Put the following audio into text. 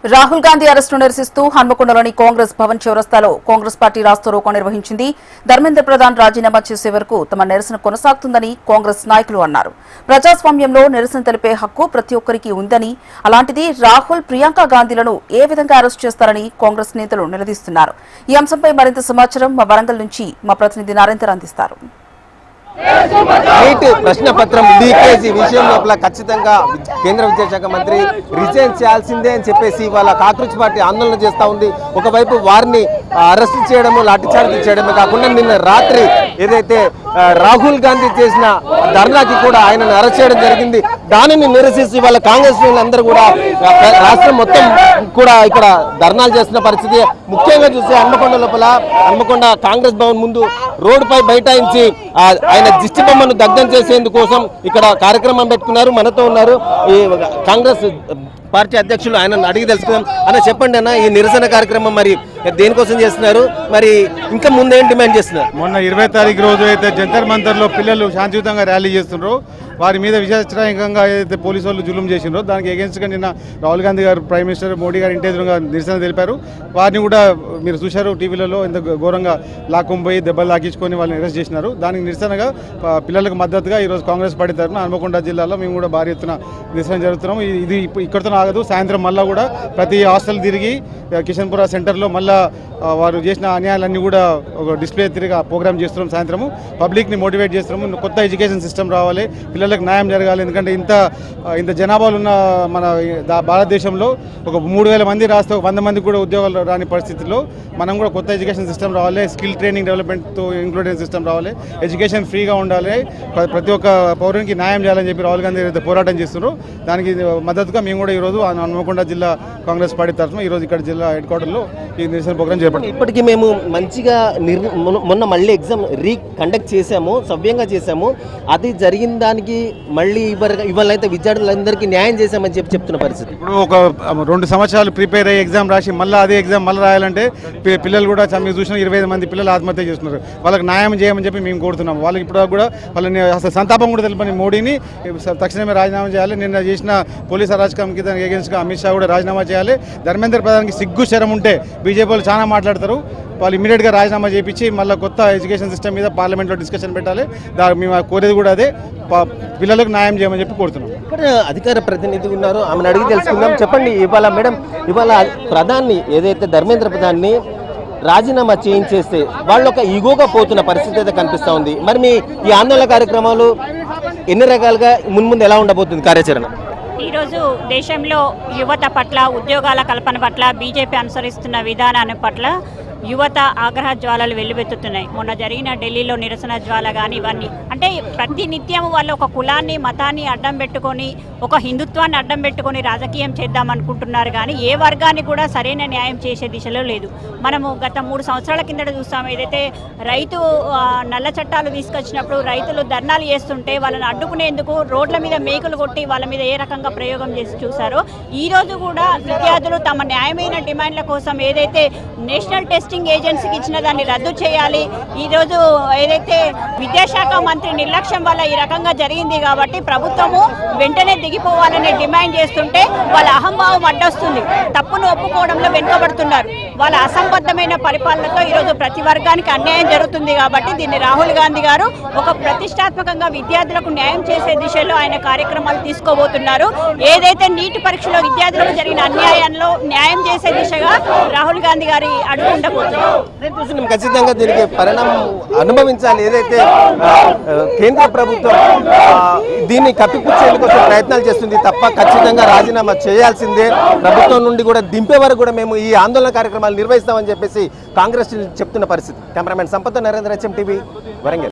రాహుల్ గాంధీ అరెస్టును నిరసిస్తూ హన్మకొండలోని కాంగ్రెస్ భవన్ చౌరస్తాలో కాంగ్రెస్ పార్టీ రాస్తారోకో నిర్వహించింది. ధర్మేంద్ర ప్రధాన్ రాజీనామా చేసే వరకు తమ నిరసన కొనసాగుతుందని కాంగ్రెస్ నాయకులు అన్నారు. ప్రజాస్వామ్యంలో నిరసన తెలిపే హక్కు ప్రతి ఒక్కరికి ఉందని, అలాంటిది రాహుల్, ప్రియాంక గాంధీలను ఏ విధంగా అరెస్టు చేస్తారని కాంగ్రెస్ నేతలు నిలదీస్తున్నారు. ఈ అంశంపై మరింత సమాచారం మా వరంగల్ నుంచి మా ప్రతినిధి నరేందర్ అందిస్తారు. నీట్ ప్రశ్న పత్రం లీకేజీ విషయం లోపల ఖచ్చితంగా కేంద్ర విద్యాశాఖ మంత్రి రిజైన్ చేయాల్సిందే అని చెప్పేసి వాళ్ళ కాంగ్రెస్ పార్టీ ఆందోళన చేస్తూ ఉంది. ఒకవైపు వారిని అరెస్ట్ చేయడము, లాఠీచార్జ్ చేయడమే కాకుండా నిన్న రాత్రి ఏదైతే రాహుల్ గాంధీ చేసిన ధర్నాకి కూడా ఆయనను అరెస్ట్ చేయడం జరిగింది. దానిని నిరసిస్తూ వాళ్ళ కాంగ్రెస్ అందరూ కూడా రాష్ట్రం మొత్తం కూడా ఇక్కడ ధర్నాలు చేస్తున్న పరిస్థితి. ముఖ్యంగా చూస్తే హన్మకొండ కాంగ్రెస్ భవన్ ముందు రోడ్డుపై బైఠాయించి ఆయన దిష్టి బొమ్మను దగ్ధం చేసేందుకోసం ఇక్కడ కార్యక్రమం పెట్టుకున్నారు. మనతో ఉన్నారు ఈ కాంగ్రెస్ పార్టీ అధ్యక్షులు, ఆయన అడిగి తెలుసుకుందాం. అన్న చెప్పండి అన్న, ఈ నిరసన కార్యక్రమం మరి దేనికోసం చేస్తున్నారు, మరి ఇంకా ముందేం డిమాండ్ చేస్తున్నారు? మొన్న 20వ తారీఖు రోజు అయితే జంతర్ మంతర్లో పిల్లలు శాంతియుతంగా ర్యాలీ చేస్తున్నారో వారి మీద విచారణంగా ఏదైతే పోలీసు వాళ్ళు జులుం చేసినారో దానికి ఎగెన్స్ట్గా నిన్న రాహుల్ గాంధీ గారు, ప్రైమ్ మినిస్టర్ మోడీ గారు ఇంటి ఎదురుగా నిరసన తెలిపారు. వారిని కూడా మీరు చూశారు టీవీలలో ఎంత ఘోరంగా లాక్కొని పోయి దెబ్బలు లాగించుకొని వాళ్ళని అరెస్ట్ చేసినారు. దానికి నిరసనగా పిల్లలకు మద్దతుగా ఈరోజు కాంగ్రెస్ పార్టీ తరఫున హన్మకొండ జిల్లాలో మేము కూడా భారీ ఎత్తున నిరసన జరుగుతున్నాం. ఇది ఇక్కడితో ఆగదు. సాయంత్రం మళ్ళీ కూడా ప్రతి హాస్టల్ తిరిగి కిషన్పుర సెంటర్లో మళ్ళీ వారు చేసిన అన్యాయాలన్నీ కూడా ఒక డిస్ప్లే తిరిగి ప్రోగ్రామ్ చేస్తున్నాం. సాయంత్రము పబ్లిక్ని మోటివేట్ చేస్తున్నాము. కొత్త ఎడ్యుకేషన్ సిస్టమ్ రావాలి, పిల్లలకు న్యాయం జరగాలి. ఎందుకంటే ఇంత జనాభాలు ఉన్న మన భారతదేశంలో ఒక 3000 మంది రాస్తే 100 మందికి కూడా ఉద్యోగాలు రాని పరిస్థితుల్లో మనం కూడా కొత్త ఎడ్యుకేషన్ సిస్టమ్ రావాలి, స్కిల్ ట్రైనింగ్ డెవలప్మెంట్తో ఇంక్లూడెడ్ సిస్టమ్ రావాలి, ఎడ్యుకేషన్ ఫ్రీగా ఉండాలి, ప్రతి ఒక్క పౌరునికి న్యాయం చేయాలని చెప్పి రాహుల్ గాంధీ అయితే పోరాటం చేస్తున్నారు. దానికి మద్దతుగా మేము కూడా ఈరోజు హన్మకొండ జిల్లా కాంగ్రెస్ పార్టీ తరఫున ఈరోజు ఇక్కడ జిల్లా హెడ్ క్వార్టర్లో ఈ నిరసన ప్రోగ్రాం చేపట్టాం. ఇప్పటికీ మేము మంచిగా మొన్న మళ్ళీ ఎగ్జామ్ కండక్ట్ చేశాము, సవ్యంగా చేశాము. అది జరిగిన దానికి మళ్ళీ ఇవాళ అయితే విద్యార్థులందరికీ న్యాయం చేశామని చెప్తున్న పరిస్థితి. ఇప్పుడు ఒక 2 సంవత్సరాలు ప్రిపేర్ అయ్యి ఎగ్జామ్ రాసి మళ్ళీ అదే ఎగ్జామ్ మళ్ళీ రాయాలంటే పిల్లలు కూడా మీరు చూసిన 25 మంది పిల్లలు ఆత్మహత్య చేస్తున్నారు. వాళ్ళకి న్యాయం చేయమని చెప్పి మేము కోరుతున్నాం. వాళ్ళకి ఇప్పుడు కూడా వాళ్ళని అసలు సంతాపం కూడా తెలిపని మోడీని తక్షణమే రాజీనామా చేయాలి. నిన్న చేసిన పోలీస్ అరాచకంకి దానికి ఎగెన్స్ట్గా అమిత్ షా కూడా రాజీనామా చేయాలి. ధర్మేంద్ర ప్రధాన్కి సిగ్గు శరం ఉంటే బీజేపీ వాళ్ళు చాలా మాట్లాడతారు. వాళ్ళు ఇమీడియట్గా రాజీనామా చేయించి మళ్ళీ కొత్త ఎడ్యుకేషన్ సిస్టమ్ మీద పార్లమెంట్లో డిస్కషన్ పెట్టాలి. మేము కోరేది కూడా అదే, పిల్లలకు న్యాయం చేయమని చెప్పి కోరుతున్నాం. ఇక్కడ అధికార ప్రతినిధి ఉన్నారు, ఆమెను అడిగి తెలుసుకుందాం. చెప్పండి, ఇవాళ ప్రధాని ఏదైతే ధర్మేంద్ర ప్రధాన్ని రాజీనామా చేయించేస్తే వాళ్ళు ఒక ఈగోగా పోతున్న పరిస్థితి అయితే కనిపిస్తూ ఉంది. మరి మీ ఈ ఆందోళన కార్యక్రమాలు ఎన్ని రకాలుగా మున్ముందు ఎలా ఉండబోతుంది కార్యాచరణ? ఈరోజు దేశంలో యువత పట్ల, ఉద్యోగాల కల్పన పట్ల, బీజేపీ అనుసరిస్తున్న విధానాన్ని పట్ల యువత ఆగ్రహ జ్వాలలు వెల్లువెత్తుతున్నాయి. మొన్న జరిగిన ఢిల్లీలో నిరసన జ్వాల కానీ ఇవన్నీ అంటే ప్రతి నిత్యం వాళ్ళు ఒక కులాన్ని, మతాన్ని అడ్డం పెట్టుకొని, ఒక హిందుత్వాన్ని అడ్డం పెట్టుకొని రాజకీయం చేద్దామనుకుంటున్నారు. కానీ ఏ వర్గాన్ని కూడా సరైన న్యాయం చేసే దిశలో లేదు. మనము గత 3 సంవత్సరాల కిందట చూస్తాము. ఏదైతే రైతు నల్ల చట్టాలు తీసుకొచ్చినప్పుడు రైతులు ధర్నాలు చేస్తుంటే వాళ్ళని అడ్డుకునేందుకు రోడ్ల మీద మేకులు కొట్టి వాళ్ళ మీద ఏ రకంగా ప్రయోగం చేసి చూశారో, ఈరోజు కూడా విద్యార్థులు తమ న్యాయమైన డిమాండ్ల కోసం ఏదైతే నేషనల్ టెస్టింగ్ ఏజెన్సీకి ఇచ్చిన దాన్ని రద్దు చేయాలి. ఈరోజు ఏదైతే విద్యాశాఖ మంత్రి నిర్లక్ష్యం వల్ల ఈ రకంగా జరిగింది కాబట్టి ప్రభుత్వము వెంటనే దిగిపోవాలని డిమాండ్ చేస్తుంటే వాళ్ళ అహంభావం అడ్డొస్తుంది. తప్పును ఒప్పుకోవడంలో వెనుకబడుతున్నారు. వాళ్ళ అసంబద్ధమైన పరిపాలనతో ఈరోజు ప్రతి వర్గానికి అన్యాయం జరుగుతుంది. కాబట్టి దీన్ని రాహుల్ గాంధీ గారు ఒక ప్రతిష్టాత్మకంగా విద్యార్థులకు న్యాయం చేసే దిశలో ఆయన కార్యక్రమాలు తీసుకోబోతున్నారు. ఏదైతే నీట్ పరీక్షలో విద్యార్థులకు జరిగిన అన్యాయంలో న్యాయం చేసే దిశగా రాహుల్ గాంధీ గారి అడుగు ఉండబోతున్నారు. ఖచ్చితంగా దీనికి పరిణామం అనుభవించాలి. ఏదైతే కేంద్ర ప్రభుత్వం దీన్ని కప్పిపుచ్చేందుకు ప్రయత్నాలు చేస్తుంది తప్ప ఖచ్చితంగా రాజీనామా చేయాల్సిందే. ప్రభుత్వం నుండి కూడా దింపే వరకు కూడా మేము ఈ ఆందోళన కార్యక్రమాలు నిర్వహిస్తామని చెప్పేసి కాంగ్రెస్ చెప్తున్న పరిస్థితి. Cameraman Sampath, Narendra, HM TV, Warangal.